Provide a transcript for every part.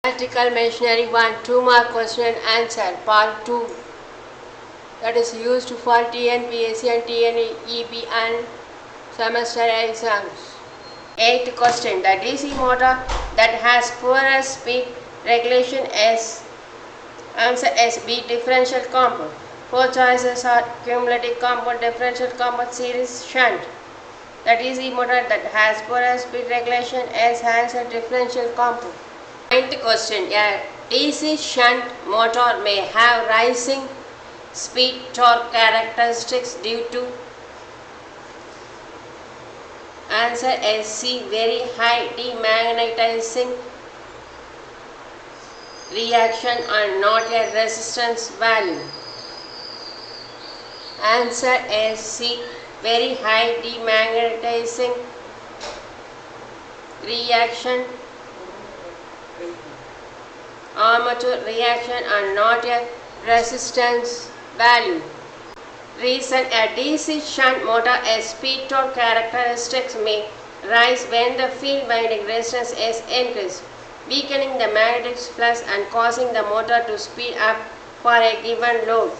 Practical Machinery 1 2-mark question and answer part 2, that is used for TNPSC and TNEB and semester exams. 8th question. The DC motor that has poorer speed regulation is answer is B. Differential compound. 4 choices are cumulative compound, differential compound, series, shunt. The DC motor that has poorer speed regulation is answer differential compound. 9th question. A DC shunt motor may have rising speed torque characteristics due to answer is C. Very high demagnetizing reaction and not a resistance value. Answer is C. Very high demagnetizing reaction, armature reaction and not a resistance value. Reason. A DC shunt motor S speed torque characteristics may rise when the field winding resistance is increased, weakening the magnetic flux and causing the motor to speed up for a given load.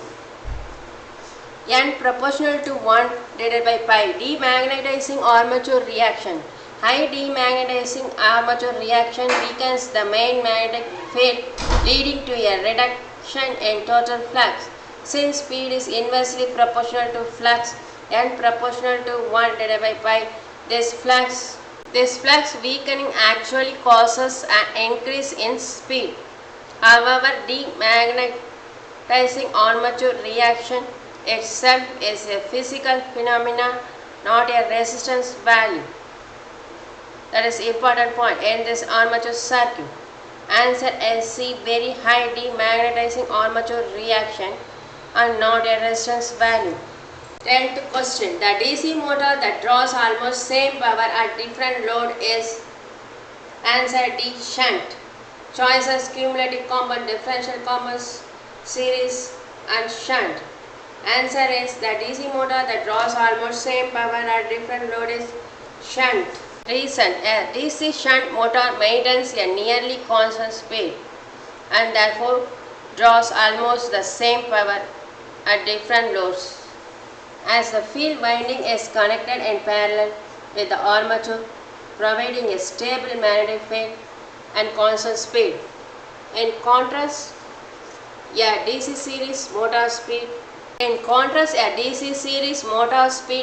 N proportional to 1 divided by pi. Demagnetizing armature reaction. High demagnetizing armature reaction weakens the main magnetic field, leading to a reduction in total flux. Since speed is inversely proportional to flux, N proportional to 1 divided by pi, this flux weakening actually causes an increase in speed. However, demagnetizing armature reaction itself is a physical phenomenon, not a resistance value. That is important point in this armature circuit. Answer is C. Very high demagnetizing armature reaction and not a resistance value. 10th question. The DC motor that draws almost same power at different load is answer D. Shunt. Choices cumulative compound, differential compounds, series and shunt. Answer is the DC motor that draws almost same power at different load is shunt. Reason. A DC shunt motor maintains a nearly constant speed and therefore draws almost the same power at different loads, as the field winding is connected in parallel with the armature, providing a stable magnetic field and constant speed. In contrast, a DC series motor speed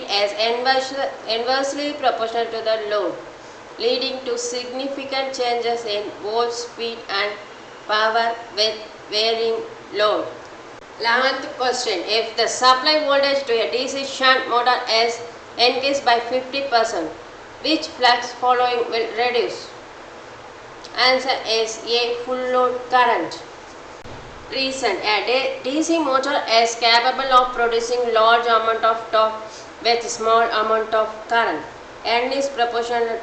is inversely proportional to the load, leading to significant changes in both speed and power with varying load. 11th question. If the supply voltage to a DC shunt motor is increased by 50%, which flux following will reduce? Answer is A. Full load current. Reason. A DC motor is capable of producing large amount of torque with small amount of current. N is proportional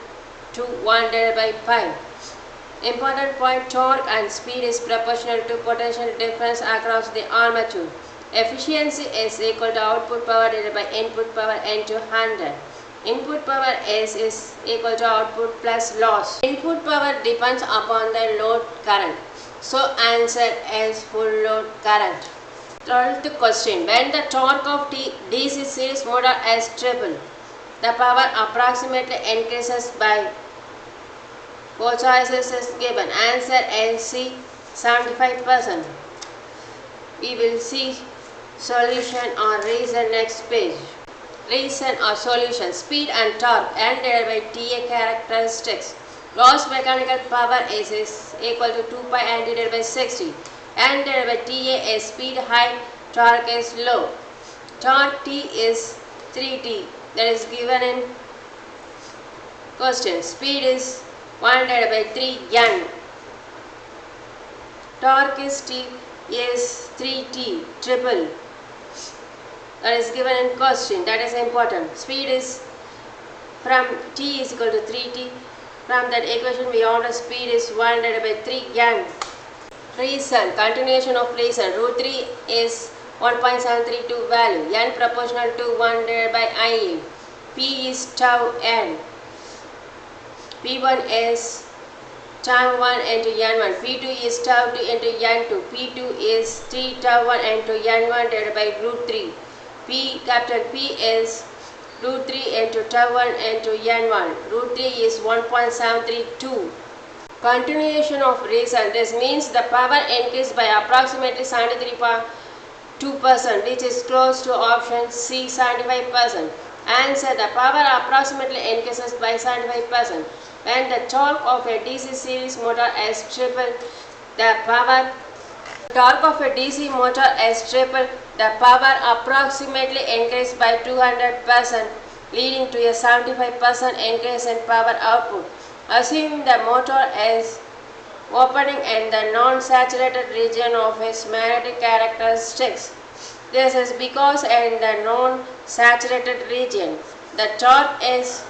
to 1 divided by pi. Important point. Torque and speed is proportional to potential difference across the armature. Efficiency is equal to output power divided by input power into 100. Input power is equal to output plus loss. Input power depends upon the load current. So answer is full load current. 12th question. When the torque of DC series motor is triple, the power approximately increases by 4 choices is given. Answer is C. 75%. We will see solution or reason next page. Reason or solution. Speed and torque N divided by TA characteristics. Gross mechanical power is equal to 2 pi N divided by 60. N divided by TA is speed high, torque is low. Torque T is 3T, that is given in question. Speed is 1 divided by 3 N. Torque is 3T, triple, that is given in question. That is important. Speed is from T is equal to 3T. From that equation we order speed is 1 divided by 3 N. Reason. Continuation of reason. Root 3 is 1.732 value. N proportional to 1 divided by IA. P is tau N. P1 is tau 1 into n1. P2 is tau 2 into n2. P2 is 3 tau 1 into n1 divided by root 3. Capital P is root 3 into tau 1 into n1. Root 3 is 1.732. Continuation of reason. This means the power increased by approximately 73.2%, which is close to option C, 75%. Answer: the power approximately increases by 75%. When the torque of a DC series motor is tripled, the torque of a DC motor is tripled, the power approximately increased by 200%, leading to a 75% increase in power output. Assuming the motor is opening in the non-saturated region of its magnetic characteristics. This is because in the non-saturated region, the torque is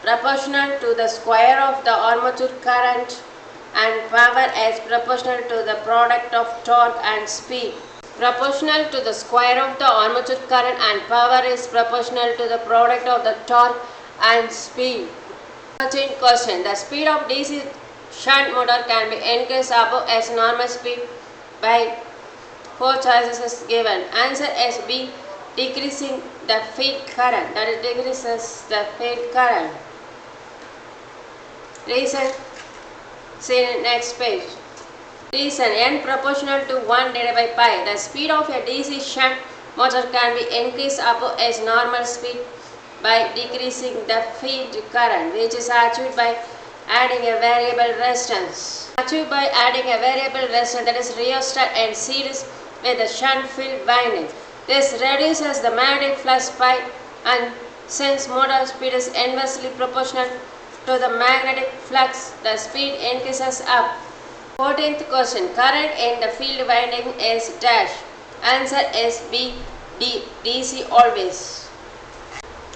proportional to the square of the armature current and power is proportional to the product of torque and speed. Proportional to the square of the armature current and power is proportional to the product of the torque and speed. 13th question. The speed of DC shunt motor can be increased above its normal speed by 4 choices is given. Answer is B, decreasing the field current. That is, decreases the field current. Reason, see next page. Reason, n proportional to 1 divided by pi. The speed of a DC shunt motor can be increased above its normal speed by decreasing the field current, which is achieved by adding a variable resistance. Achieved by adding a variable resistance, that is rheostat, in series with the shunt field winding. This reduces the magnetic flux pi, and since motor speed is inversely proportional to the magnetic flux, the speed increases up. 14th question. Current in the field winding is dash. Answer is B, DC always.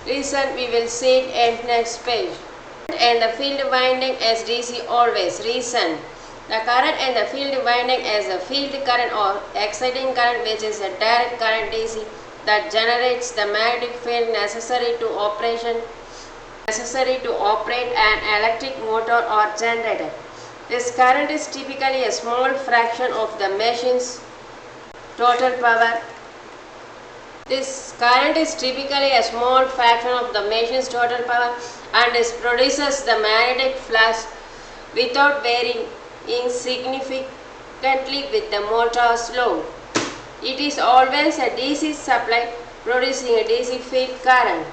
Reason, we will see it in next page. And the field winding is DC always. Reason, the current in the field winding is the field current or exciting current, which is a direct current DC that generates the magnetic field necessary to operate an electric motor or generator. This current is typically a small fraction of the machine's total power. This current is typically a small fraction of the machine's total power and produces the magnetic flux without varying significantly with the motor's load. It is always a DC supply producing a DC field current.